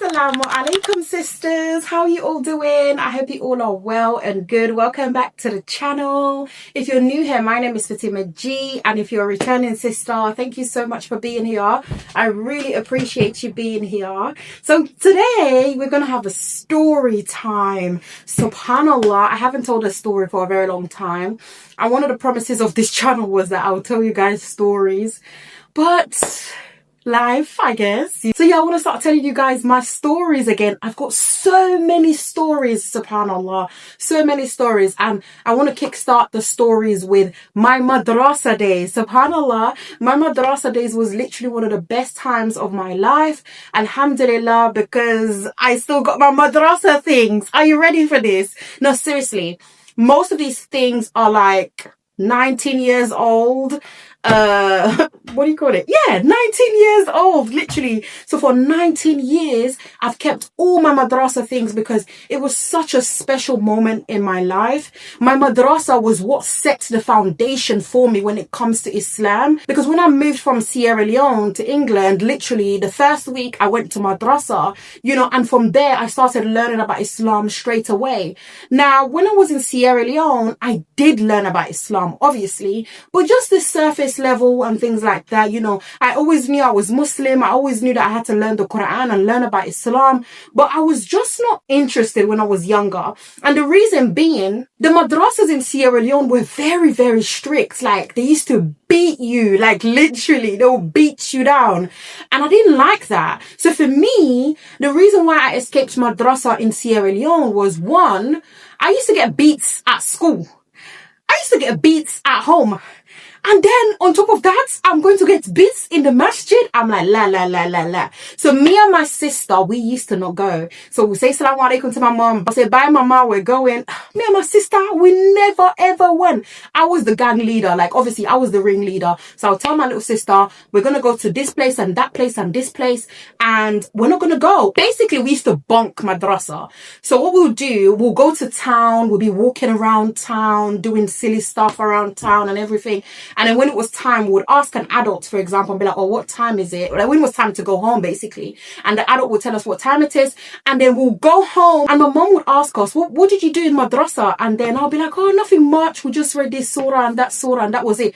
Assalamu alaikum, sisters. How are you all doing? I hope you all are well and good. Welcome back to the channel. If you're new here, my name is Fatimah G, and if you're a returning sister, thank you so much for being here. I really appreciate you being here. So today we're gonna have a story time. Subhanallah, I haven't told a story for a very long time, and one of the promises of this channel was that I'll tell you guys stories, but life, I guess. So yeah, I want to start telling you guys my stories again. I've got so many stories, subhanallah, so many stories, and I want to kickstart the stories with my madrasa days. Subhanallah, my madrasa days was literally one of the best times of my life, alhamdulillah, because I still got my madrasa things. Are you ready for this? No, seriously, most of these things are like 19 years old. What do you call it? Yeah, 19 years old, literally. So for 19 years, I've kept all my madrasa things because it was such a special moment in my life. My madrasa was what set the foundation for me when it comes to Islam. Because when I moved from Sierra Leone to England, literally the first week I went to madrasa, you know, and from there I started learning about Islam straight away. Now, when I was in Sierra Leone, I did learn about Islam, obviously, but just the surface level and things like that, you know. I always knew I was Muslim. I always knew that I had to learn the Quran and learn about Islam, but I was just not interested when I was younger. And the reason being, the madrasas in Sierra Leone were very, very strict. Like, they used to beat you, like literally, they'll beat you down. And I didn't like that. So for me, the reason why I escaped madrasa in Sierra Leone was, one, I used to get beats at school. I used to get beats at home. And then on top of that, I'm going to get beats in the masjid. I'm like, la, la, la, la, la. So me and my sister, we used to not go. So we say Assalamu alaikum to my mom. I say, bye mama, we're going. Me and my sister, we never ever went. I was the gang leader. Like, obviously, I was the ring leader. So I'll tell my little sister, we're going to go to this place and that place and this place, and we're not going to go. Basically, we used to bunk madrasa. So what we'll do, we'll go to town. We'll be walking around town, doing silly stuff around town and everything. And then when it was time, we would ask an adult, for example, and be like, oh, what time is it? Like, when it was time to go home, basically. And the adult would tell us what time it is. And then we'll go home. And my mom would ask us, what did you do in madrasa? And then I'll be like, oh, nothing much. We just read this surah, and that was it.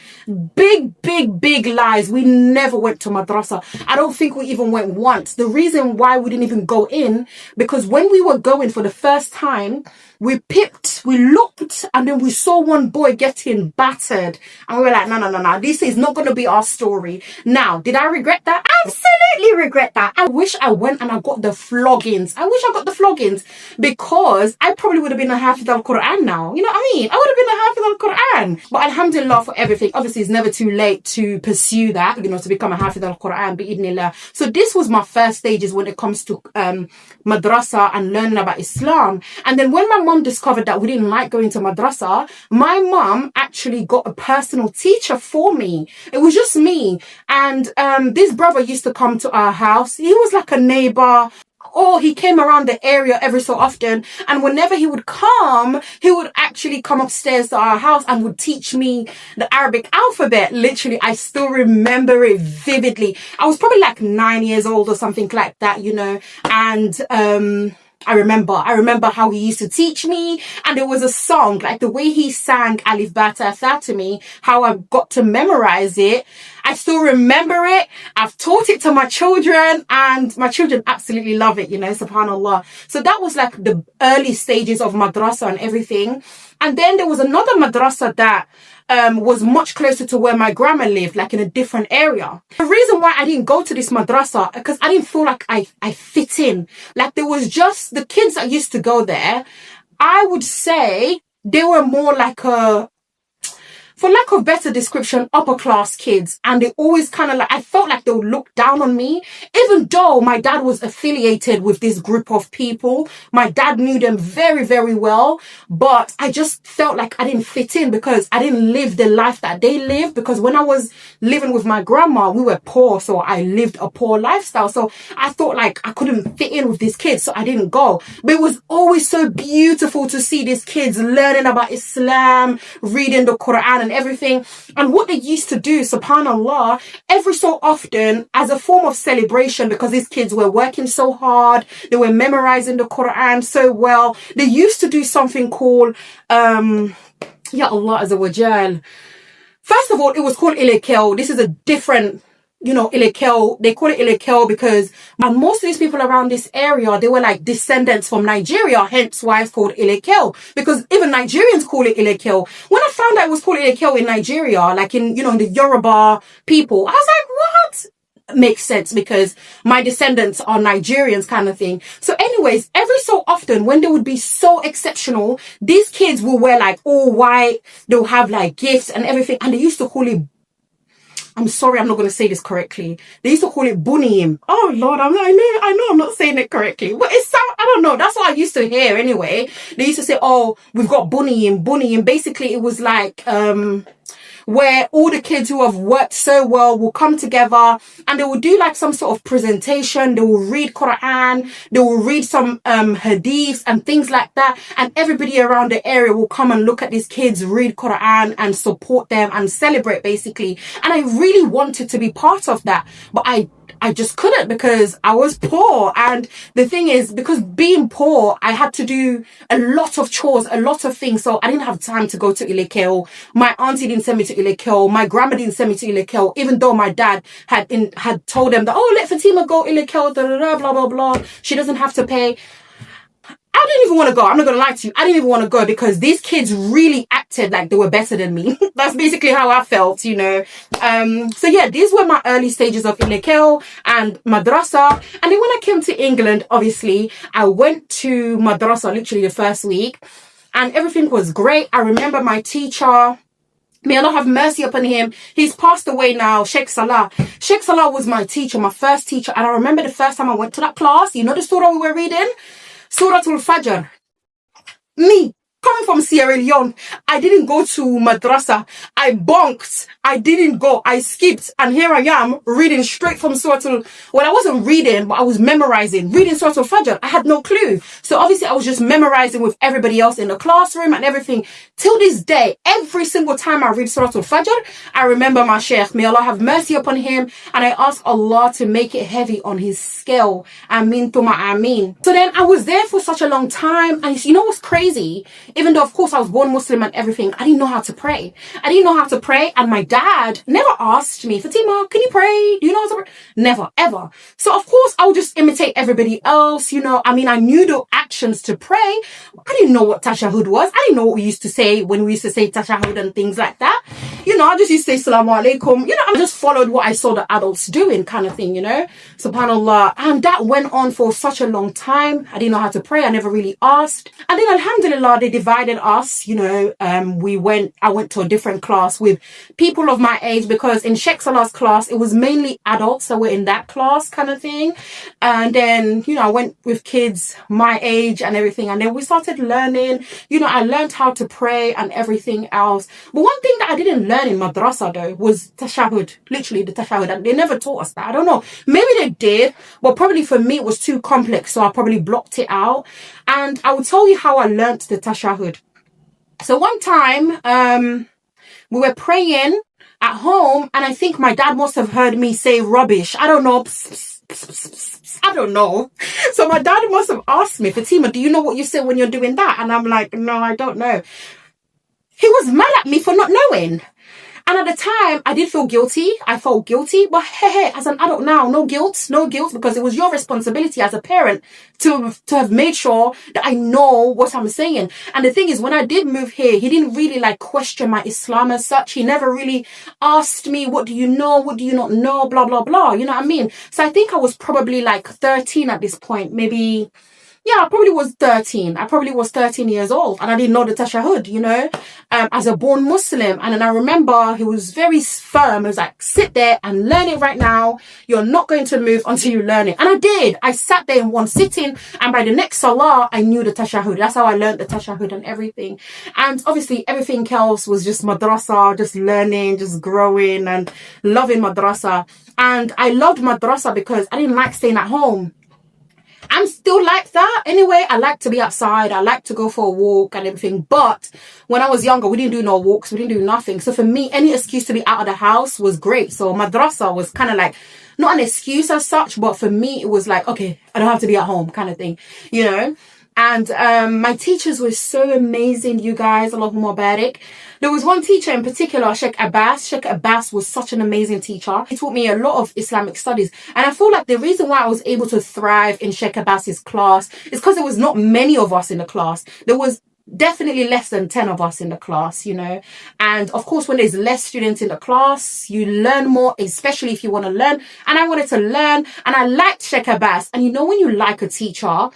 Big, big, big lies. We never went to madrasa. I don't think we even went once. The reason why we didn't even go in, because when we were going for the first time, we picked, we looked, and then we saw one boy getting battered. And we were like, no, this is not going to be our story. Now, did I regret that? Absolutely regret that. I wish I went and I got the floggings. Because I probably would have been a Hafiz al-Quran now. You know what I mean? I would have been a Hafiz al-Quran. But alhamdulillah for everything. Obviously, it's never too late to pursue that, you know, to become a Hafiz al-Quran, bi'idhnillah. So this was my first stages when it comes to madrasa and learning about Islam. And then when my mom discovered that we didn't like going to madrasa, my mom actually got a personal teacher for me. It was just me. And this brother used to come to our house. He was like a neighbor, or he came around the area every so often. And whenever he would come, he would actually come upstairs to our house and would teach me the Arabic alphabet. Literally, I still remember it vividly. I was probably like 9 years old or something like that, you know. And I remember how he used to teach me, and there was a song, like the way he sang Alif Ba Ta Tha to me, how I got to memorize it. I still remember it. I've taught it to my children, and my children absolutely love it, you know, subhanallah. So that was like the early stages of madrasa and everything. And then there was another madrasa that was much closer to where my grandma lived, like in a different area. The reason why I didn't go to this madrasa, because I didn't feel like I fit in. Like, there was just the kids that used to go there, I would say they were more like a, for lack of better description, upper class kids. And they always kind of like, I felt like they would look down on me, even though my dad was affiliated with this group of people. My dad knew them very, very well, but I just felt like I didn't fit in because I didn't live the life that they lived. Because when I was living with my grandma, we were poor, so I lived a poor lifestyle. So I thought like I couldn't fit in with these kids, so I didn't go. But it was always so beautiful to see these kids learning about Islam, reading the Quran and everything. And what they used to do, subhanallah, every so often as a form of celebration, because these kids were working so hard, they were memorizing the Quran so well, they used to do something called Ya Allah Azza wa Jal. First of all, it was called Ilekel. This is a different, Ilekel. They call it Ilekel because most of these people around this area, they were like descendants from Nigeria, hence why it's called Ilekel. Because even Nigerians call it Ilekel. When I found out it was called Ilekel in Nigeria, like in the Yoruba people, I was like, what? Makes sense because my descendants are Nigerians kind of thing. So anyways, every so often when they would be so exceptional, these kids will wear like all white, they'll have like gifts and everything, and they used to call it, I'm sorry, I'm not going to say this correctly, they used to call it buniyim. Oh Lord, I know I'm not saying it correctly, but it's I don't know, that's what I used to hear anyway. They used to say, oh, we've got buniyim. Basically it was like where all the kids who have worked so well will come together and they will do like some sort of presentation. They will read Quran, they will read some hadiths and things like that, and everybody around the area will come and look at these kids read Quran and support them and celebrate basically. And I really wanted to be part of that, but I just couldn't because I was poor. And the thing is, because being poor, I had to do a lot of chores, a lot of things. So I didn't have time to go to Ilekel. My auntie didn't send me to Ilekel. My grandma didn't send me to Ilekel, even though my dad had told them that, oh, let Fatima go Ilekel, blah, blah, blah. She doesn't have to pay. I didn't even want to go. I'm not going to lie to you. I didn't even want to go because these kids really acted like they were better than me. That's basically how I felt, So yeah, these were my early stages of Ilekel and Madrasa. And then when I came to England, obviously, I went to Madrasa literally the first week and everything was great. I remember my teacher, may Allah have mercy upon him. He's passed away now, Sheikh Salah. Sheikh Salah was my teacher, my first teacher. And I remember the first time I went to that class, the surah we were reading? Surah Al-Fajr. Me, coming from Sierra Leone, I didn't go to Madrasa. I bonked. I didn't go. I skipped. And here I am reading straight from well, I wasn't reading, but I was memorizing. Reading Surah Al-Fajr. I had no clue. So obviously I was just memorizing with everybody else in the classroom and everything. Till this day, every single time I read Surah Al-Fajr, I remember my Sheikh. May Allah have mercy upon him. And I ask Allah to make it heavy on his scale. Ameen tuma ameen. So then I was there for such a long time. And you know what's crazy? Even though, of course, I was born Muslim and everything, I didn't know how to pray. And my dad never asked me, Fatima, can you pray? Do you know how to pray? Never, ever. So, of course, I would just imitate everybody else, I knew the actions to pray. I didn't know what tashahud was. I didn't know what we used to say when we used to say tashahud and things like that. I just used to say Assalamu alaikum. I just followed what I saw the adults doing kind of thing, Subhanallah. And that went on for such a long time. I didn't know how to pray. I never really asked. And then alhamdulillah, they divided us, I went to a different class with people of my age because in Sheikh Salah's class, it was mainly adults that were in that class kind of thing. And then, I went with kids my age and everything. And then we started learning, I learned how to pray and everything else. But one thing that I didn't learn in Madrasa though was tashahud, literally the tashahud. And they never taught us that. I don't know. Maybe they did, but probably for me, it was too complex. So I probably blocked it out. And I will tell you how I learned the tashahud. So one time, we were praying at home and I think my dad must have heard me say rubbish. I don't know. I don't know. So my dad must have asked me, Fatima, do you know what you say when you're doing that? And I'm like, no, I don't know. He was mad at me for not knowing. And at the time, I did feel guilty. I felt guilty. But hey, as an adult now, no guilt, because it was your responsibility as a parent to have made sure that I know what I'm saying. And the thing is, when I did move here, he didn't really question my Islam as such. He never really asked me, what do you know? What do you not know? Blah, blah, blah. You know what I mean? So I think I was probably 13 at this point, maybe. Yeah, I probably was 13. I probably was 13 years old and I didn't know the tashahud, as a born Muslim. And then I remember he was very firm. He was like, sit there and learn it right now. You're not going to move until you learn it. And I did. I sat there in one sitting and by the next salah, I knew the tashahud. That's how I learned the tashahud and everything. And obviously everything else was just madrasa, just learning, just growing and loving madrasa. And I loved madrasa because I didn't like staying at home. I'm still like that. Anyway, I like to be outside. I like to go for a walk and everything. But when I was younger, we didn't do no walks. We didn't do nothing. So for me, any excuse to be out of the house was great. So madrasa was kind of like, not an excuse as such, but for me, it was like, okay, I don't have to be at home kind of thing, you know. And my teachers were so amazing, you guys. Allahumma barik. There was one teacher in particular, Sheikh Abbas. Sheikh Abbas was such an amazing teacher. He taught me a lot of Islamic studies. And I feel like the reason why I was able to thrive in Sheikh Abbas's class is because there was not many of us in the class. There was definitely less than 10 of us in the class, you know. And of course, when there's less students in the class, you learn more, especially if you want to learn. And I wanted to learn, and I liked Sheikh Abbas. And you know, when you like a teacher,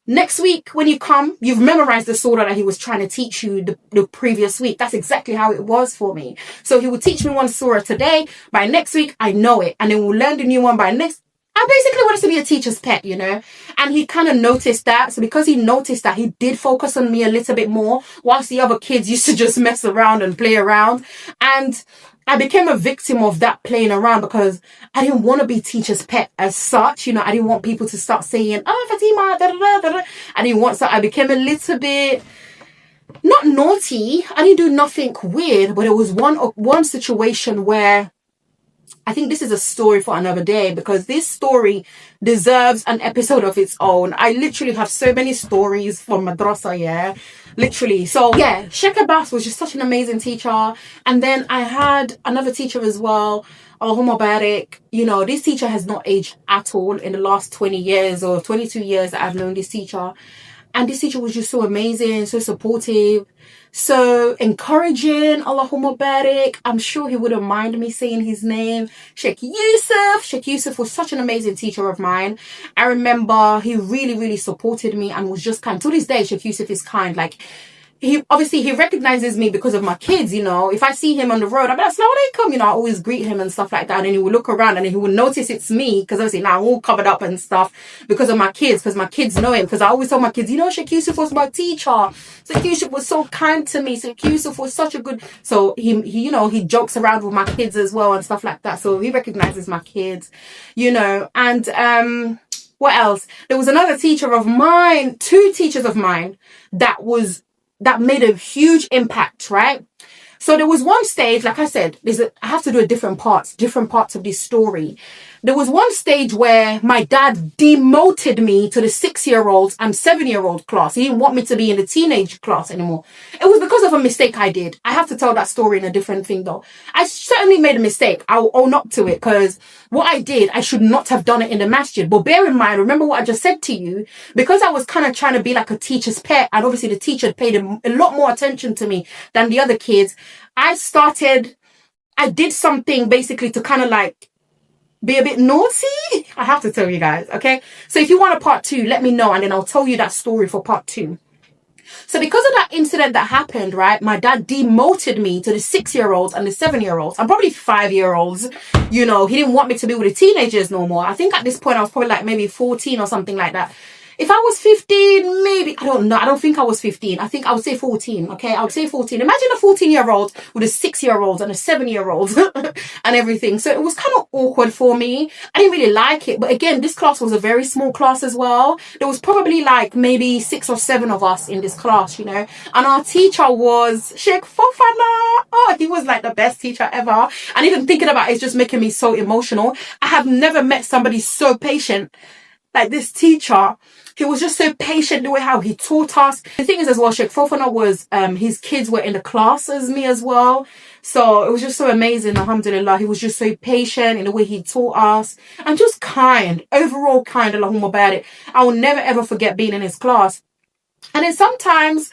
next week, when you come, you've memorized the surah that he was trying to teach you the previous week. That's exactly how it was for me. So he would teach me one surah today. By next week, I know it. And then we'll learn the new one by next. I basically wanted to be a teacher's pet, you know. And he kind of noticed that. So because he noticed that, he did focus on me a little bit more, whilst the other kids used to just mess around and play around. And I became a victim of that playing around because I didn't want to be teacher's pet as such. You know, I didn't want people to start saying, oh, Fatimah, da, da, da, da. I didn't want, so I became a little bit, not naughty. I didn't do nothing weird, but it was one situation where I think this is a story for another day, because this story deserves an episode of its own. I literally have so many stories from Madrasa, yeah. Literally. So, yeah, Sheikh Abbas was just such an amazing teacher. And then I had another teacher as well, Allahumma barik. You know, this teacher has not aged at all in the last 20 years or 22 years that I've known this teacher. And this teacher was just so amazing, so supportive, so encouraging. Allahumma barik. I'm sure he wouldn't mind me saying his name. Sheikh Yusuf. Sheikh Yusuf was such an amazing teacher of mine. I remember he really, really supported me and was just kind. To this day, Sheikh Yusuf is kind. Like, he recognizes me because of my kids, you know. If I see him on the road, I'm like, Asalamu alaikum, you know, I always greet him and stuff like that. And then he will look around and then he will notice it's me, because obviously now I'm all covered up and stuff because of my kids, because my kids know him. Because I always tell my kids, you know, Sheikh Yusuf was my teacher. Sheikh Yusuf was so kind to me. Sheikh Yusuf was such a good, so he you know, he jokes around with my kids as well and stuff like that. So he recognizes my kids, you know. And what else? There was another teacher of mine, two teachers of mine that made a huge impact, right? So there was one stage, like I said, I have to do different parts of this story. There was one stage where my dad demoted me to the 6-year-olds and 7-year-old class. He didn't want me to be in the teenage class anymore. It was because of a mistake I did. I have to tell that story in a different thing though. I certainly made a mistake. I'll own up to it, because what I did, I should not have done it in the masjid. But bear in mind, remember what I just said to you, because I was kind of trying to be like a teacher's pet, and obviously the teacher paid a lot more attention to me than the other kids. I did something basically to kind of like be a bit naughty. I have to tell you guys, okay? So if you want a part 2, let me know, and then I'll tell you that story for part 2. So because of that incident that happened, right, my dad demoted me to the 6-year-olds and the 7-year-olds. I'm probably 5-year-olds. You know, he didn't want me to be with the teenagers no more. I think at this point I was probably like maybe 14 or something like that. If I was 15, maybe, I don't know. I don't think I was 15. I think I would say 14. Okay, I would say 14. Imagine a 14-year-old with a 6-year-old and a 7-year-old and everything. So it was kind of awkward for me. I didn't really like it. But again, this class was a very small class as well. There was probably like maybe 6 or 7 of us in this class, you know. And our teacher was Sheikh Fofana. Oh, he was like the best teacher ever. And even thinking about it is just making me so emotional. I have never met somebody so patient like this teacher. He was just so patient the way how he taught us. The thing is as well, Sheikh Fofana was, his kids were in the class as me as well. So it was just so amazing, alhamdulillah. He was just so patient in the way he taught us. And just kind, overall kind, Allahumma barik. I will never ever forget being in his class. And then sometimes,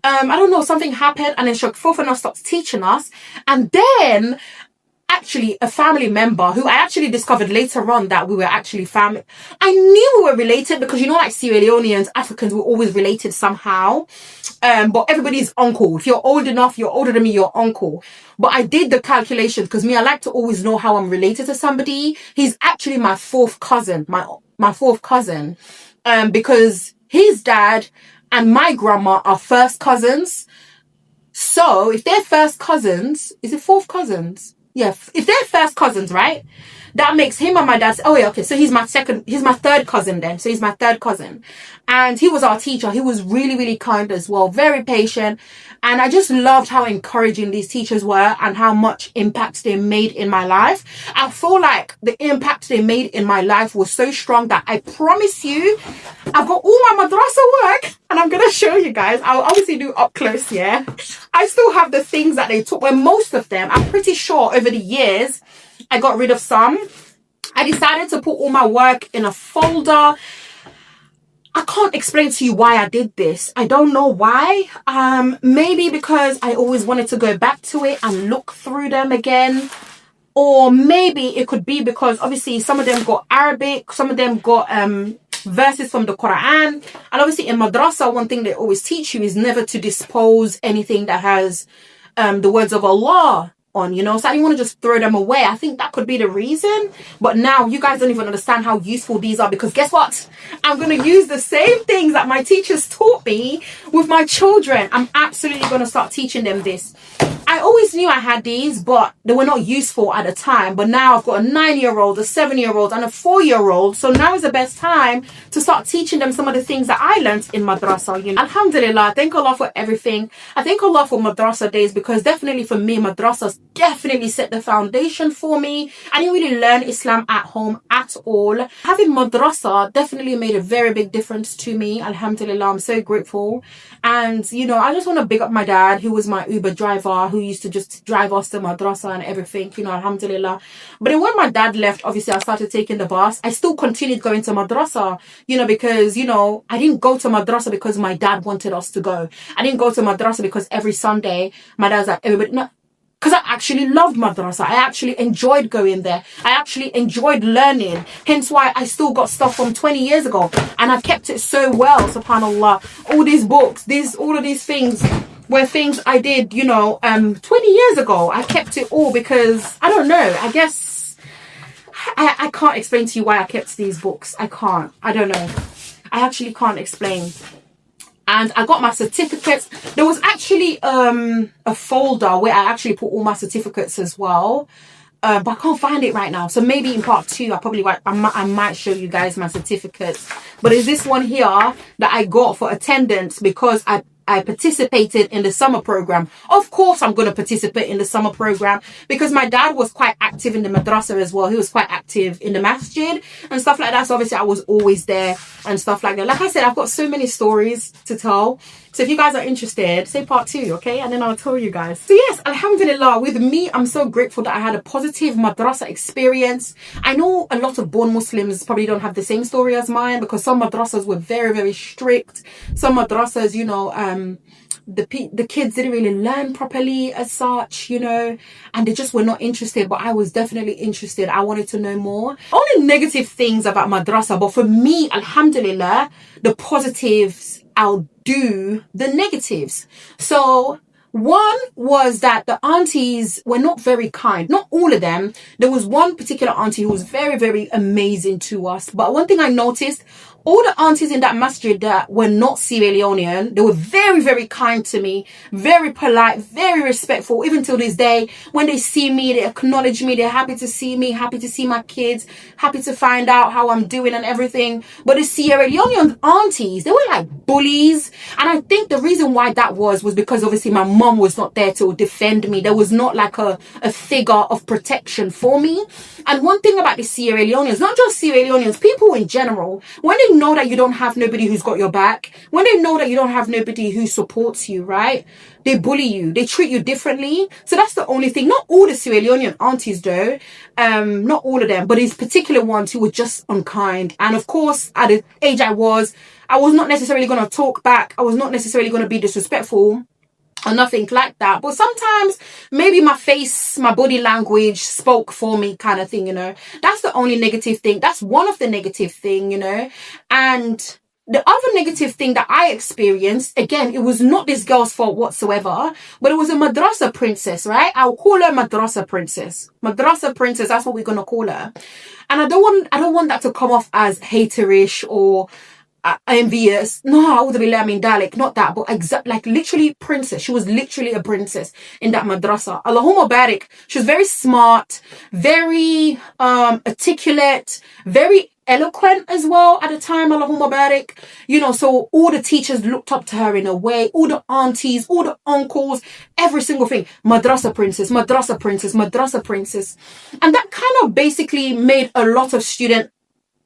I don't know, something happened and then Sheikh Fofana stopped teaching us. And then actually a family member who I actually discovered later on that we were actually family. I knew we were related because, you know, like Sierra Leoneans, Africans were always related somehow. But everybody's uncle. If you're old enough, you're older than me, you're uncle. But I did the calculation because I like to always know how I'm related to somebody. He's actually my 4th cousin, my 4th cousin. Because his dad and my grandma are first cousins. So if they're first cousins, is it 4th cousins? Yeah, if they're first cousins, right? that makes him and my dad, oh yeah, okay, so he's my third cousin then. So he's my third cousin. And he was our teacher. He was really, really kind as well, very patient. And I just loved how encouraging these teachers were and how much impact they made in my life. I feel like the impact they made in my life was so strong that I promise you, I've got all my madrasa work and I'm going to show you guys. I'll obviously do up close, yeah. I still have the things that they taught, well, most of them, I'm pretty sure over the years, I got rid of some. I decided to put all my work in a folder. I can't explain to you why I did this. I don't know why. Maybe because I always wanted to go back to it and look through them again. Or maybe it could be because obviously some of them got Arabic, some of them got verses from the Quran. And obviously in Madrasa, one thing they always teach you is never to dispose anything that has the words of Allah on, you know, so I didn't want to just throw them away. I think that could be the reason. But now you guys don't even understand how useful these are, because guess what? I'm going to use the same things that my teachers taught me with my children. I'm absolutely going to start teaching them this. I always knew I had these, but they were not useful at the time. But now I've got a 9-year-old, a 7-year-old and a 4-year-old. So now is the best time to start teaching them some of the things that I learned in Madrasa. You know, Alhamdulillah, thank Allah for everything. I thank Allah for Madrasa days, because definitely for me, Madrasa definitely set the foundation for me. I didn't really learn Islam at home at all. Having Madrasa definitely made a very big difference to me. Alhamdulillah, I'm so grateful. And, you know, I just want to big up my dad, who was my Uber driver, who used to just drive us to Madrasa and everything, you know, Alhamdulillah. But then when my dad left, obviously I started taking the bus. I still continued going to Madrasa, you know, because, you know, I didn't go to Madrasa because my dad wanted us to go. I didn't go to Madrasa because every Sunday my dad's like, everybody, no. Because I actually loved Madrasa. I actually enjoyed going there. I actually enjoyed learning. Hence why I still got stuff from 20 years ago. And I've kept it so well, subhanAllah. All these books, all of these things were things I did, you know, 20 years ago. I kept it all because, I don't know, I guess, I can't explain to you why I kept these books. I can't. I don't know. I actually can't explain. And I got my certificates. There was actually a folder where I actually put all my certificates as well. But I can't find it right now. So maybe in part 2, I might show you guys my certificates. But there's this one here that I got for attendance because I participated in the summer program. Of course, I'm going to participate in the summer program because my dad was quite active in the madrasa as well. He was quite active in the masjid and stuff like that. So obviously I was always there and stuff like that. Like I said, I've got so many stories to tell. So if you guys are interested, say part 2, okay? And then I'll tell you guys. So yes, alhamdulillah, with me, I'm so grateful that I had a positive madrasa experience. I know a lot of born Muslims probably don't have the same story as mine because some madrasas were very, very strict. Some madrasas, you know, the kids didn't really learn properly as such, you know, and they just were not interested. But I was definitely interested. I wanted to know more. Only negative things about madrasa, but for me, alhamdulillah, the positives outdo the negatives. So one was that the aunties were not very kind. Not all of them. There was one particular auntie who was very, very amazing to us. But one thing I noticed, all the aunties in that masjid that were not Sierra Leonean, they were very, very kind to me, very polite, very respectful. Even till this day, when they see me, they acknowledge me. They're happy to see me, happy to see my kids, happy to find out how I'm doing and everything. But the Sierra Leonean aunties, they were like bullies. And I think the reason why that was because obviously my mom was not there to defend me. There was not like a figure of protection for me. And one thing about the Sierra Leoneans, not just Sierra Leoneans, people in general, when they know that you don't have nobody who's got your back, when they know that you don't have nobody who supports you, right, they bully you, they treat you differently. So that's the only thing. Not all the Sierra Leonean aunties though, not all of them, but these particular ones who were just unkind. And of course, at the age I was not necessarily going to talk back. I was not necessarily going to be disrespectful or nothing like that. But sometimes maybe my face, my body language spoke for me kind of thing, you know. That's the only negative thing. That's one of the negative thing, you know. And the other negative thing that I experienced, again, it was not this girl's fault whatsoever, but it was a madrasa princess, right? I'll call her madrasa princess. Madrasa princess, that's what we're going to call her. And I don't want that to come off as haterish or envious. No, I would be I mean Dalek, not that, but like literally princess. She was literally a princess in that madrasa. Allahumma barik. She was very smart, very articulate, very eloquent as well at the time. Allahumma barik. You know, so all the teachers looked up to her in a way. All the aunties, all the uncles, every single thing. Madrasa princess, madrasa princess, madrasa princess. And that kind of basically made a lot of students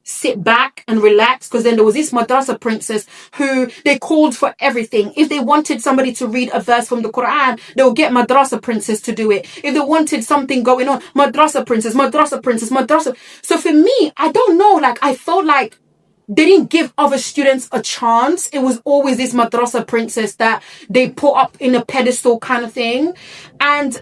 sit back and relax, because then there was this madrasa princess who they called for everything. If they wanted somebody to read a verse from the Quran, they would get madrasa princess to do it. If they wanted something going on, madrasa princess, madrasa princess, madrasa. So for me, I don't know, like I felt like they didn't give other students a chance. It was always this madrasa princess that they put up in a pedestal kind of thing. And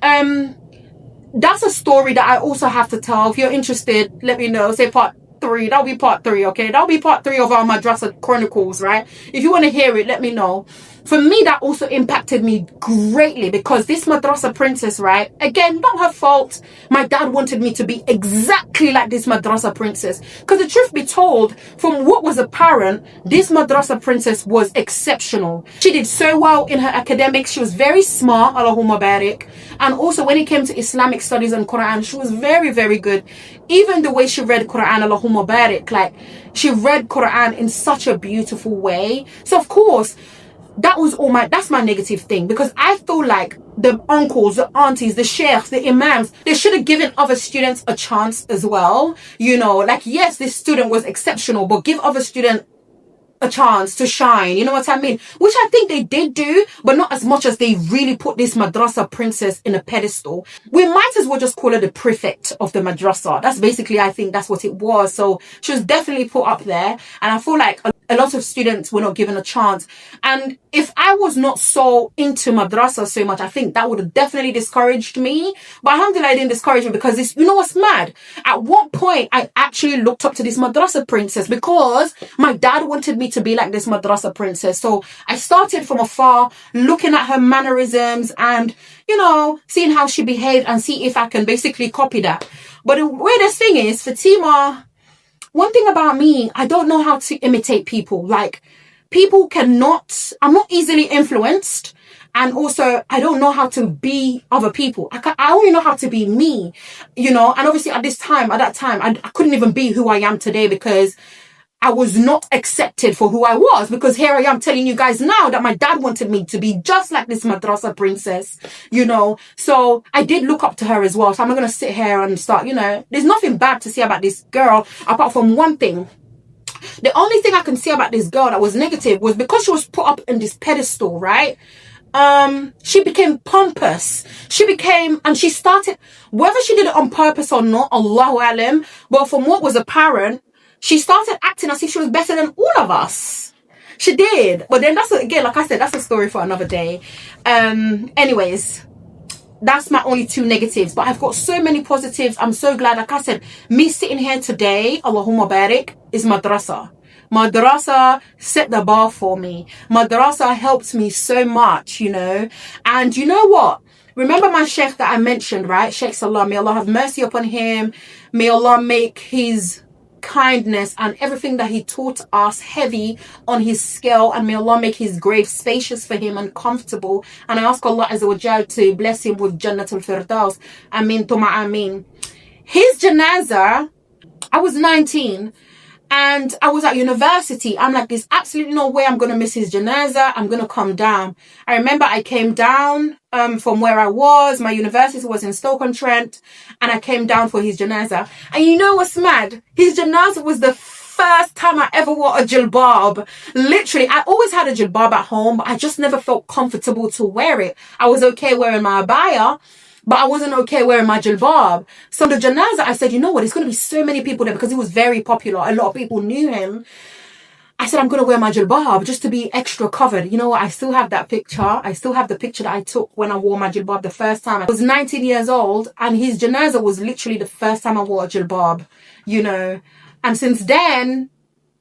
that's a story that I also have to tell. If you're interested, let me know. Say part 3. That'll be part 3, okay? That'll be part 3 of our Madrasa Chronicles, right? If you want to hear it, let me know. For me, that also impacted me greatly, because this madrasa princess, right? Again, not her fault. My dad wanted me to be exactly like this madrasa princess. Because the truth be told, from what was apparent, this madrasa princess was exceptional. She did so well in her academics. She was very smart, Allahumma barik. And also when it came to Islamic studies and Quran, she was very, very good. Even the way she read Quran, Allahumma barik, like she read Quran in such a beautiful way. So of course, that's my negative thing, because I feel like the uncles, the aunties, the sheikhs, the imams, they should have given other students a chance as well. You know, like, yes, this student was exceptional, but give other students a chance to shine. You know what I mean? Which I think they did do, but not as much as they really put this madrasa princess in a pedestal. We might as well just call her the prefect of the madrasa. That's basically, I think that's what it was. So she was definitely put up there. And I feel like a lot of students were not given a chance. And if I was not so into madrasa so much, I think that would have definitely discouraged me. But alhamdulillah, it didn't discourage me, because this, you know what's mad? At one point, I actually looked up to this madrasa princess because my dad wanted me to be like this madrasa princess. So I started from afar, looking at her mannerisms and, you know, seeing how she behaved and see if I can basically copy that. But the weirdest thing is, Fatimah, one thing about me, I don't know how to imitate people. Like, people cannot, I'm not easily influenced. And also, I don't know how to be other people. I only know how to be me, you know. And obviously at that time, I couldn't even be who I am today, because I was not accepted for who I was, because here I am telling you guys now that my dad wanted me to be just like this madrasa princess, you know. So I did look up to her as well. So I'm not going to sit here and start, you know, there's nothing bad to say about this girl apart from one thing. The only thing I can say about this girl that was negative was because she was put up in this pedestal, right? She became pompous. And she started, whether she did it on purpose or not, Allahu alam, but from what was apparent, she started acting as if she was better than all of us. She did. But then that's, again, like I said, that's a story for another day. Anyways, that's my only 2 negatives. But I've got so many positives. I'm so glad. Like I said, me sitting here today, Allahumma barik, is madrasa. Madrasa set the bar for me. Madrasa helped me so much, you know. And you know what? Remember my sheikh that I mentioned, right? Sheikh Salah, may Allah have mercy upon him. May Allah make his kindness and everything that he taught us heavy on his scale, and may Allah make his grave spacious for him and comfortable. And I ask Allah Azza wa Jal to bless him with Jannatul Firdaus. Ameen Tuma Ameen. His janazah, I was 19 and I was at university. I'm like, there's absolutely no way I'm going to miss his janazah. I'm going to come down. I remember I came down from where I was. My university was in Stoke-on-Trent, and I came down for his janazah. And you know what's mad? His janazah was the first time I ever wore a jilbab. Literally, I always had a jilbab at home, but I just never felt comfortable to wear it. I was okay wearing my abaya, but I wasn't okay wearing my jilbab. So the janazah, I said, you know what? There's going to be so many people there, because he was very popular. A lot of people knew him. I said, I'm going to wear my jilbab just to be extra covered. You know what? I still have that picture. I still have the picture that I took when I wore my jilbab the first time. I was 19 years old, and his janazah was literally the first time I wore a jilbab, you know. And since then,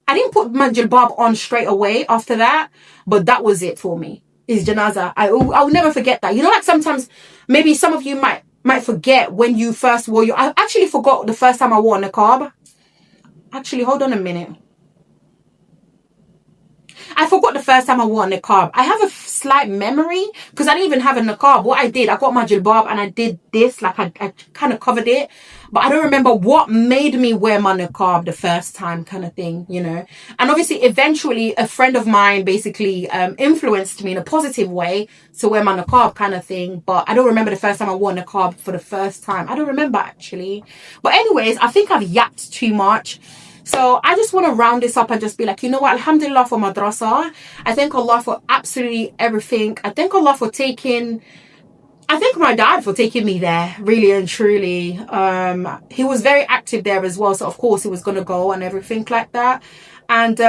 I didn't put my jilbab on straight away after that, but that was it for me. His janazah. I'll never forget that. You know, like sometimes maybe some of you might forget when you first wore your... I actually forgot the first time I wore a niqab. Actually, hold on a minute. I forgot the first time I wore a niqab. I have a slight memory because I didn't even have a niqab. What I did, I got my jilbab and I did this, like I kind of covered it. But I don't remember what made me wear my niqab the first time, kind of thing, you know. And obviously, eventually, a friend of mine basically influenced me in a positive way to wear my niqab, kind of thing. But I don't remember the first time I wore a niqab for the first time. I don't remember, actually. But anyways, I think I've yapped too much. So I just want to round this up and just be like, you know what? Alhamdulillah for Madrasa. I thank Allah for absolutely everything. I thank Allah for I thank my dad for taking me there, really and truly. He was very active there as well. So of course he was going to go and everything like that. And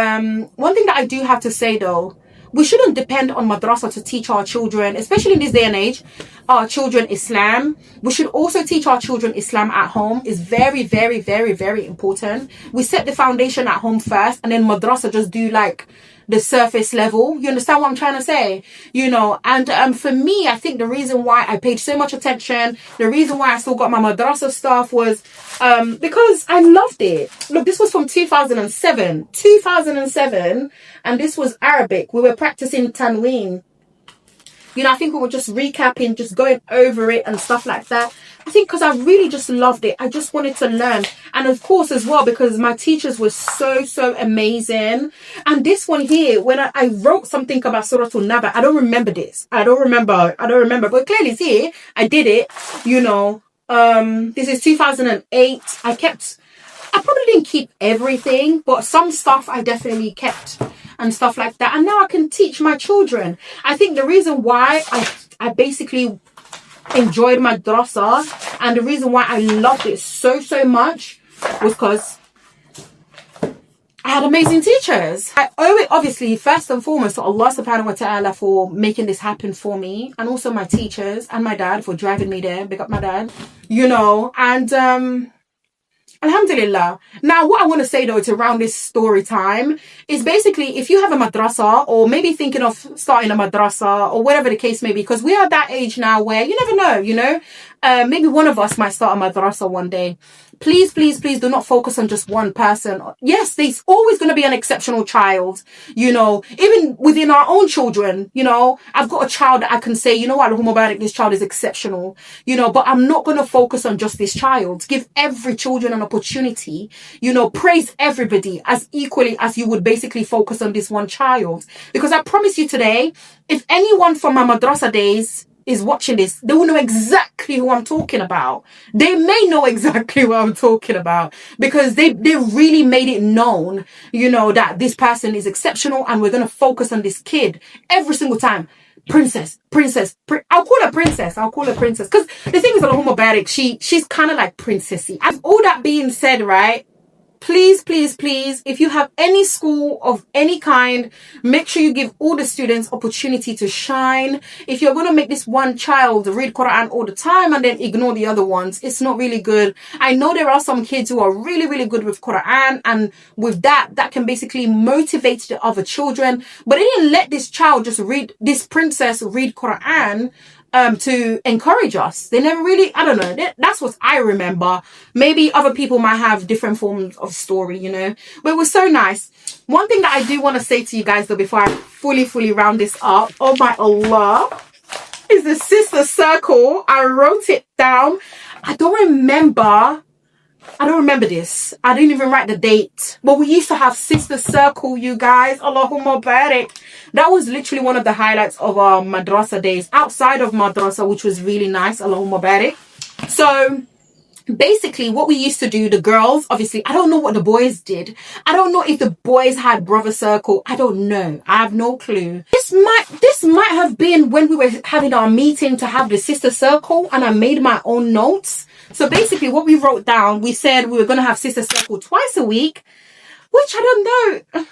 one thing that I do have to say though, we shouldn't depend on Madrasa to teach our children, especially in this day and age, our children Islam. We should also teach our children Islam at home. It's very, very, very, very important. We set the foundation at home first and then Madrasa just do like the surface level. You understand what I'm trying to say? You know, and for me, I think the reason why I paid so much attention, the reason why I still got my Madrasa stuff was because I loved it. Look, this was from 2007, and this was Arabic. We were practicing Tanween. You know, I think we were just recapping, just going over it and stuff like that. I think because I really just loved it. I just wanted to learn. And of course as well, because my teachers were so, so amazing. And this one here, when I wrote something about Surah Al-Naba, I don't remember this. I don't remember. But clearly it's here. I did it, you know. This is 2008. I probably didn't keep everything, but some stuff I definitely kept and stuff like that. And now I can teach my children. I think the reason why I basically enjoyed Madrasa and the reason why I loved it so, so much was because I had amazing teachers. I owe it obviously first and foremost to Allah subhanahu wa ta'ala for making this happen for me, and also my teachers and my dad for driving me there. Big up my dad, you know. And Alhamdulillah. Now, what I want to say though to round this story time is basically if you have a madrasa or maybe thinking of starting a madrasa or whatever the case may be, because we are at that age now where you never know, you know, maybe one of us might start a madrasa one day. Please, please, please do not focus on just one person. Yes, there's always going to be an exceptional child, you know, even within our own children, you know. I've got a child that I can say, you know what, Mubarak, this child is exceptional, you know, but I'm not going to focus on just this child. Give every children an opportunity, you know, praise everybody as equally as you would basically focus on this one child. Because I promise you today, if anyone from my madrasa days is watching this, they will know exactly who I'm talking about. They may know exactly what I'm talking about because they really made it known, you know, that this person is exceptional and we're going to focus on this kid every single time. Princess. I'll call her princess. Because the thing is, Allahumma barik, she's kind of like princessy. And all that being said, right? Please, please, please, if you have any school of any kind, make sure you give all the students opportunity to shine. If you're going to make this one child read Quran all the time and then ignore the other ones, it's not really good. I know there are some kids who are really, really good with Quran, and with that can basically motivate the other children. But they didn't let this child just read, this princess read Quran to encourage us. They never really, I don't know, that's what I remember. Maybe other people might have different forms of story, you know, but it was so nice. One thing that I do want to say to you guys though, before I fully round this up, oh my Allah, is the sister circle. I wrote it down. I don't remember this. I didn't even write the date. But we used to have sister circle, you guys. Allahumma barik. That was literally one of the highlights of our madrasa days. Outside of madrasa, which was really nice. Allahumma barik. So basically what we used to do, the girls, obviously, I don't know what the boys did. I don't know if the boys had brother circle. I don't know. I have no clue. This might have been when we were having our meeting to have the sister circle and I made my own notes. So basically what we wrote down, we said we were going to have sister circle twice a week, which I don't know.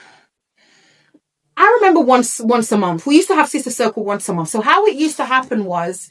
I remember once a month. We used to have sister circle once a month. So how it used to happen was,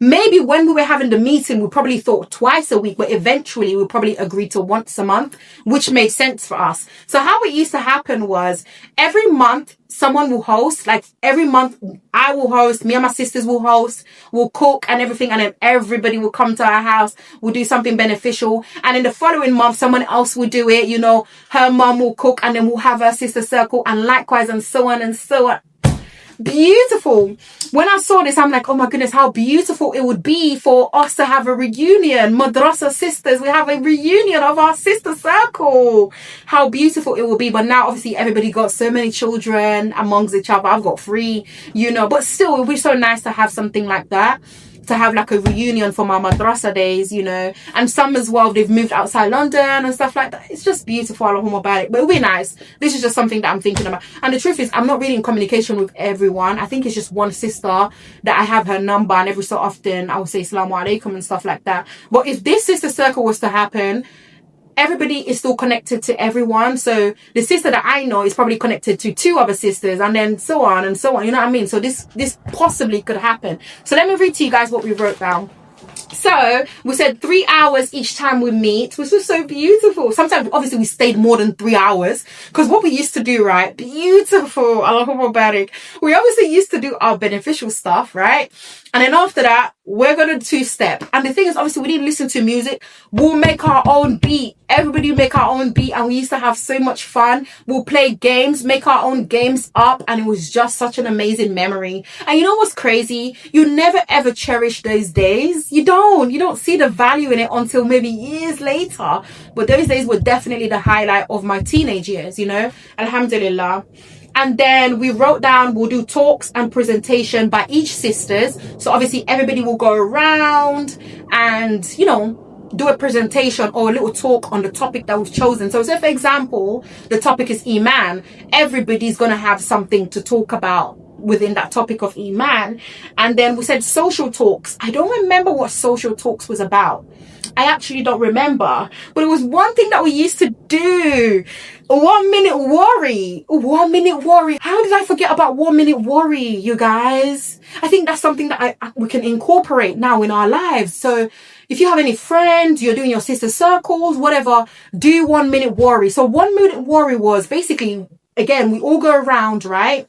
Maybe when we were having the meeting, we probably thought twice a week, but eventually we probably agreed to once a month, which made sense for us. So how it used to happen was every month someone will host, like every month I will host, me and my sisters will host, we'll cook and everything, and then everybody will come to our house, we'll do something beneficial, and in the following month someone else will do it, you know, her mom will cook, and then we'll have our sister circle, and likewise, and so on and so on. Beautiful. When I saw this, I'm like, oh my goodness, how beautiful it would be for us to have a reunion. Madrasa sisters, we have a reunion of our sister circle. How beautiful it will be. But now obviously everybody got so many children amongst each other. I've got 3, you know, but still it would be so nice to have something like that, to have like a reunion from our madrasa days, you know. And some as well, they've moved outside London and stuff like that. It's just beautiful. Allahumma barik. But it'll be nice. This is just something that I'm thinking about. And the truth is, I'm not really in communication with everyone. I think it's just one sister that I have her number, and every so often I will say Assalamu alaikum and stuff like that. But if this sister circle was to happen, everybody is still connected to everyone. So the sister that I know is probably connected to 2 other sisters, and then so on and so on. You know what I mean? So this possibly could happen. So let me read to you guys what we wrote down. So we said 3 hours each time we meet, which was so beautiful. Sometimes obviously we stayed more than 3 hours, because what we used to do, right? Beautiful. Allahumma barik. We obviously used to do our beneficial stuff, right? And then after that, we're going to 2-step. And the thing is, obviously, we didn't listen to music. We'll make our own beat. Everybody will make our own beat. And we used to have so much fun. We'll play games, make our own games up. And it was just such an amazing memory. And you know what's crazy? You never ever cherish those days. You don't see the value in it until maybe years later. But those days were definitely the highlight of my teenage years, you know. Alhamdulillah. And then we wrote down, we'll do talks and presentation by each sisters. So obviously everybody will go around and, you know, do a presentation or a little talk on the topic that we've chosen. So say, for example, the topic is Iman. Everybody's going to have something to talk about within that topic of Iman. And then we said social talks. I don't remember what social talks was about. I actually don't remember, but it was one thing that we used to do. 1 minute worry. 1 minute worry. How did I forget about 1 minute worry, you guys? I think that's something that we can incorporate now in our lives. So if you have any friends, you're doing your sister circles, whatever, do 1 minute worry. So 1 minute worry was basically, again, we all go around, right?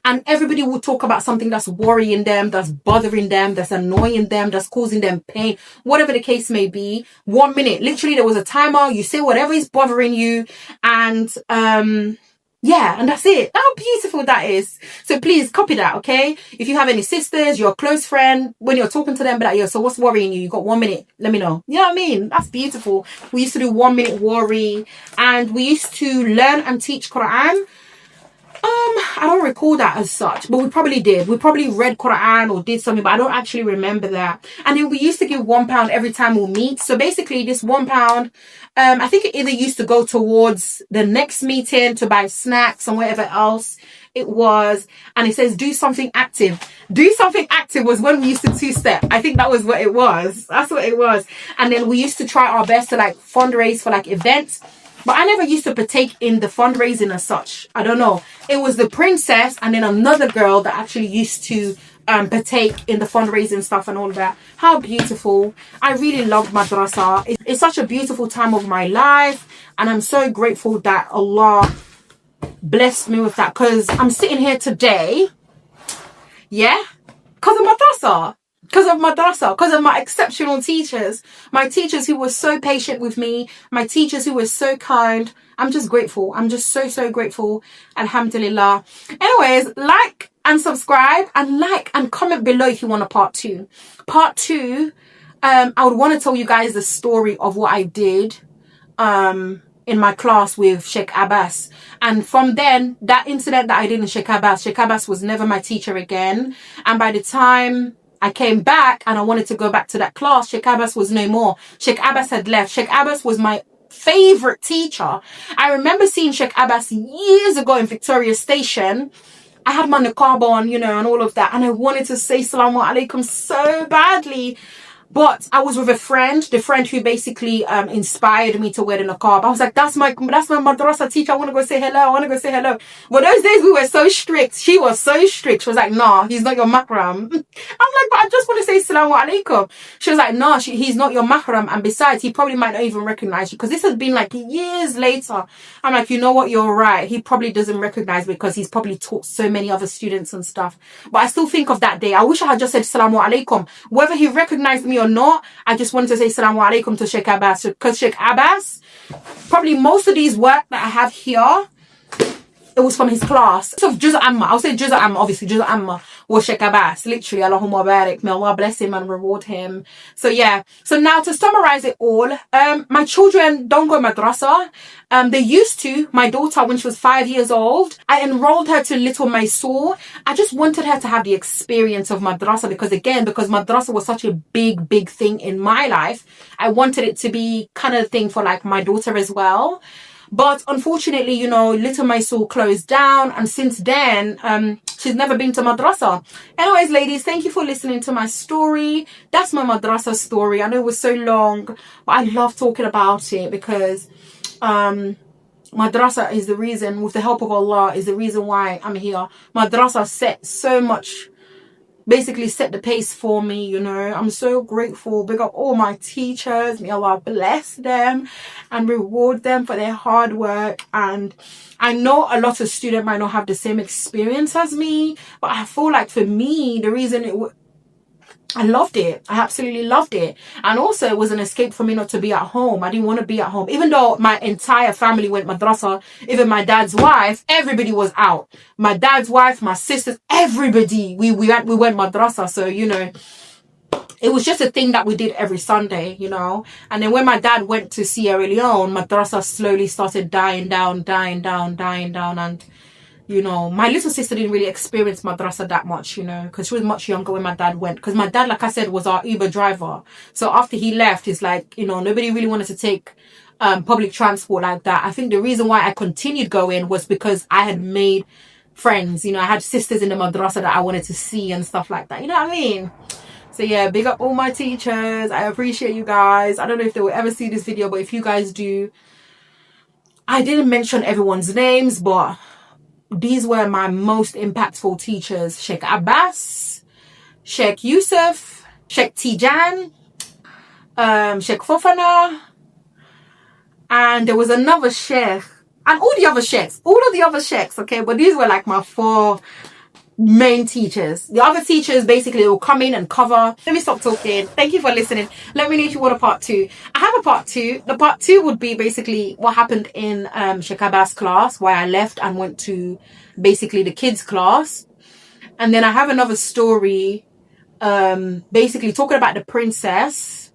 And everybody will talk about something that's worrying them, that's bothering them, that's annoying them, that's causing them pain, whatever the case may be. 1 minute. Literally, there was a timer. You say whatever is bothering you. And, yeah, and that's it. How beautiful that is. So please copy that, okay? If you have any sisters, your close friend, when you're talking to them, be like, yo, so what's worrying you? You got 1 minute. Let me know. You know what I mean? That's beautiful. We used to do 1 minute worry, and we used to learn and teach Quran. I don't recall that as such, but we probably did. We probably read Quran or did something, but I don't actually remember that. And then we used to give £1 every time we'll meet. So basically this £1, I think it either used to go towards the next meeting to buy snacks and whatever else it was. And it says, do something active. Do something active was when we used to 2-step. I think that was what it was. That's what it was. And then we used to try our best to like fundraise for like events. But I never used to partake in the fundraising as such. I don't know. It was the princess and then another girl that actually used to partake in the fundraising stuff and all of that. How beautiful. I really loved Madrasa. It's such a beautiful time of my life. And I'm so grateful that Allah blessed me with that. Because I'm sitting here today. Yeah. Because of Madrasa. Because of Madrasa, because of my exceptional teachers, my teachers who were so patient with me, my teachers who were so kind. I'm just grateful. I'm just so grateful. Alhamdulillah. Anyways, like and subscribe and like and comment below if you want a part 2. Part 2, I would want to tell you guys the story of what I did in my class with Sheikh Abbas. And from then, that incident that I did in Sheikh Abbas was never my teacher again. And by the time I came back and I wanted to go back to that class, Sheikh Abbas was no more. Sheikh Abbas had left. Sheikh Abbas was my favorite teacher. I remember seeing Sheikh Abbas years ago in Victoria Station. I had my niqab on, you know, and all of that. And I wanted to say Assalamu alaikum so badly. But I was with a friend, the friend who basically inspired me to wear the niqab. I was like, that's my madrasa teacher. I want to go say hello. I want to go say hello. But those days we were so strict. She was so strict. She was like, nah, he's not your mahram. I'm like, but I just want to say Asalamu alaikum. She was like, nah, he's not your mahram. And besides, he probably might not even recognize you. Because this has been like years later. I'm like, you know what? You're right. He probably doesn't recognize me because he's probably taught so many other students and stuff. But I still think of that day. I wish I had just said Assalamu alaikum. Whether he recognized me or not, I just wanted to say Assalamu alaikum to Sheikh Abbas. Because Sheikh Abbas, probably most of these work that I have here, it was from his class. So Juz Amma, I'll say Juz Amma, obviously Juz Amma was Sheikh Abbas, literally, Allahumma barik, may Allah bless him and reward him. So yeah, so now to summarize it all, my children don't go madrasa. They used to. My daughter, when she was 5 years old, I enrolled her to Little Mysore. I just wanted her to have the experience of madrasa because madrasa was such a big thing in my life. I wanted it to be kind of a thing for like my daughter as well. But unfortunately, you know, Little Mysore closed down. And since then, she's never been to madrasa. Anyways, ladies, thank you for listening to my story. That's my madrasa story. I know it was so long, but I love talking about it because madrasa is the reason, with the help of Allah, is the reason why I'm here. Madrasa basically set the pace for me, you know. I'm so grateful. Big up all my teachers. May Allah bless them and reward them for their hard work. And I know a lot of students might not have the same experience as me, but I feel like for me, the reason I loved it. I absolutely loved it. And also it was an escape for me not to be at home. I didn't want to be at home. Even though my entire family went madrasa, even my dad's wife, everybody was out. My dad's wife, my sisters, everybody. We went madrasa. So, you know, it was just a thing that we did every Sunday, you know. And then when my dad went to Sierra Leone, madrasa slowly started dying down. And you know, my little sister didn't really experience madrasa that much, you know, because she was much younger when my dad went. Because my dad, like I said, was our Uber driver. So after he left, it's like, you know, nobody really wanted to take public transport like that. I think the reason why I continued going was because I had made friends. You know, I had sisters in the madrasa that I wanted to see and stuff like that. You know what I mean? So yeah, big up all my teachers. I appreciate you guys. I don't know if they will ever see this video, but if you guys do, I didn't mention everyone's names, but these were my most impactful teachers. Sheikh Abbas, Sheikh Yusuf, Sheikh Tijan, Sheikh Fofana, and there was another sheikh, and all of the other sheikhs, okay? But these were like my 4 main teachers. The other teachers basically will come in and cover. Let me stop talking. Thank you for listening. Let me know if you want a part 2. I have a part 2. The part 2 would be basically what happened in Sheikh Abbas class, why I left and went to basically the kids class. And then I have another story basically talking about the princess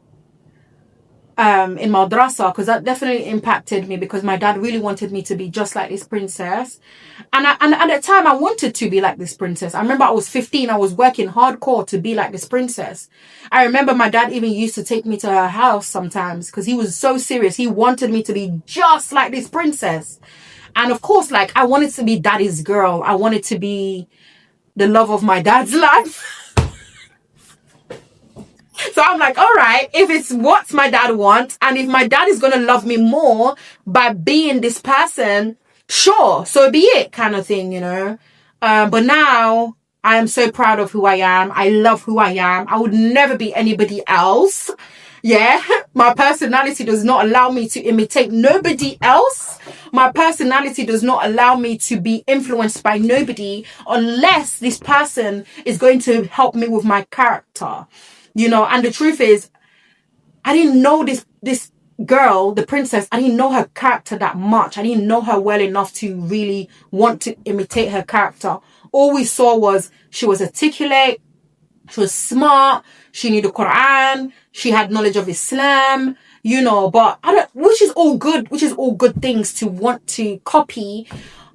in madrasa, because that definitely impacted me because my dad really wanted me to be just like this princess. And at the time I wanted to be like this princess. I remember I was 15. I was working hardcore to be like this princess. I remember my dad even used to take me to her house sometimes because he was so serious. He wanted me to be just like this princess. And of course, like, I wanted to be daddy's girl. I wanted to be the love of my dad's life. So I'm like, all right, if it's what my dad wants, and if my dad is going to love me more by being this person, sure, so be it, kind of thing, you know. But now I am so proud of who I am. I love who I am. I would never be anybody else. Yeah, my personality does not allow me to imitate nobody else. My personality does not allow me to be influenced by nobody unless this person is going to help me with my character. You know, and the truth is, I didn't know this girl, the princess, I didn't know her character that much. I didn't know her well enough to really want to imitate her character. All we saw was she was articulate, she was smart, she knew the Quran, she had knowledge of Islam, you know, but which is all good things to want to copy.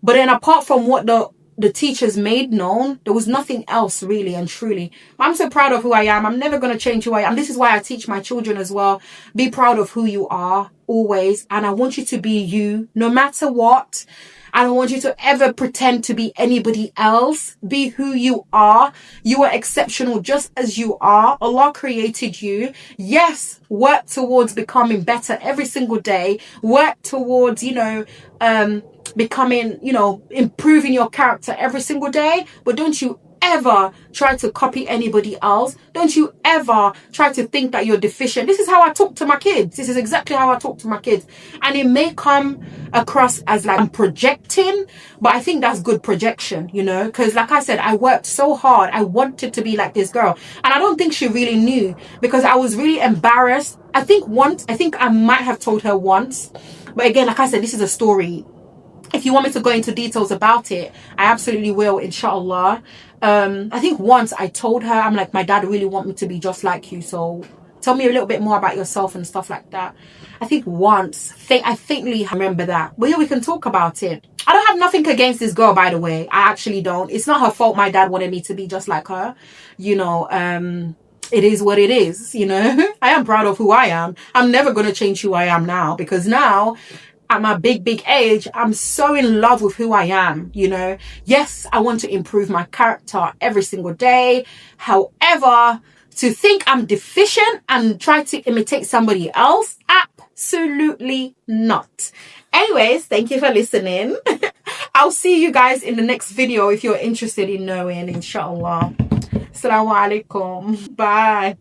But then apart from what the teachers made known, there was nothing else really and truly. I'm so proud of who I am. I'm never going to change who I am. This is why I teach my children as well. Be proud of who you are always. And I want you to be you no matter what. I don't want you to ever pretend to be anybody else. Be who you are. You are exceptional just as you are. Allah created you. Yes, work towards becoming better every single day. Work towards, becoming, improving your character every single day. But don't you ever try to copy anybody else. Don't you ever try to think that you're deficient. This is how I talk to my kids. This is exactly how I talk to my kids. And it may come across as like I'm projecting, but I think that's good projection, because like I said, I worked so hard. I wanted to be like this girl. And I don't think she really knew, because I was really embarrassed. I think I might have told her once. But again, like I said, this is a story. If you want me to go into details about it, I absolutely will, inshallah. I think once I told her, I'm like, my dad really want me to be just like you, so tell me a little bit more about yourself and stuff like that. I think once, I faintly remember that. But yeah, we can talk about it. I don't have nothing against this girl, by the way. I actually don't. It's not her fault my dad wanted me to be just like her. It is what it is, I am proud of who I am. I'm never going to change who I am now, because now, at my big age, I'm so in love with who I am, Yes, I want to improve my character every single day. However, to think I'm deficient and try to imitate somebody else, absolutely not. Anyways, thank you for listening. I'll see you guys in the next video if you're interested in knowing, inshallah. Assalamu alaikum. Bye.